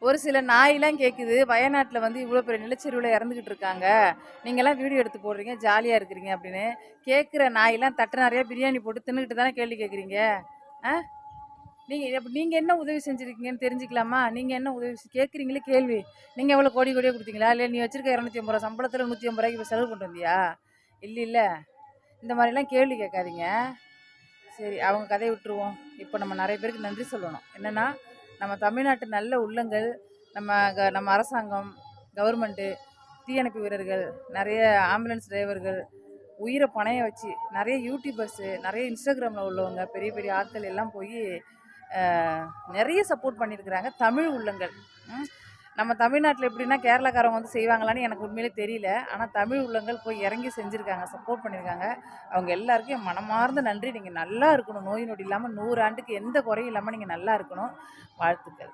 ஒரு சில நாயெல்லாம் கேட்குது, வயநாட்டில் வந்து இவ்வளோ பெரிய நிலச்சரிவில் இறந்துக்கிட்டு இருக்காங்க, நீங்கள்லாம் வீடியோ எடுத்து போடுறீங்க, ஜாலியாக இருக்கிறீங்க அப்படின்னு. கேட்குற நாயெல்லாம் தட்டு நிறையா பிரியாணி போட்டு தின்னுக்கிட்டு தானே கேள்வி கேட்குறீங்க. ஆ நீங்கள் என்ன உதவி செஞ்சுருக்கீங்கன்னு தெரிஞ்சுக்கலாமா? நீங்கள் என்ன உதவி கேட்குறீங்களே கேள்வி. நீங்கள் எவ்வளோ கோடி கோடியாக கொடுத்தீங்களா? இல்லை நீ வச்சிருக்க 250 ரூபா சம்பளத்தில் 150 ரூபாய்க்கு இப்போ செலவு பண்ணிட்டு வந்தியா? இல்ல. இந்த மாதிரிலாம் கேள்வி கேட்காதீங்க. சரி, அவங்க கதையை விட்டுருவோம். இப்போ நம்ம நிறைய பேருக்கு நன்றி சொல்லணும். என்னென்னா, நம்ம தமிழ்நாட்டு நல்ல உள்ளங்கள், நம்ம அரசாங்கம், கவர்மெண்ட்டு, தீயணைப்பு வீரர்கள், நிறைய ஆம்புலன்ஸ் டிரைவர்கள், உயிரை பணைய வச்சு நிறைய யூடியூபர்ஸு, நிறைய இன்ஸ்டாகிராமில் உள்ளவங்க, பெரிய பெரிய ஆட்கள் எல்லாம் போய் நிறைய சப்போர்ட் பண்ணியிருக்கிறாங்க தமிழ் உள்ளங்கள். நம்ம தமிழ்நாட்டில் எப்படின்னா கேரளாக்காரவங்க வந்து செய்வாங்களான்னு எனக்கு உண்மையிலே தெரியல. ஆனால் தமிழ் உள்ளங்கள் போய் இறங்கி செஞ்சுருக்காங்க, சப்போர்ட் பண்ணியிருக்காங்க. அவங்க எல்லாருக்கும் என் மனமார்ந்த நன்றி. நீங்கள் நல்லா இருக்கணும், நோய் நொடி இல்லாமல் 100 ஆண்டுக்கு எந்த குறையும் இல்லாமல் நீங்கள் நல்லா இருக்கணும். வாழ்த்துக்கள்.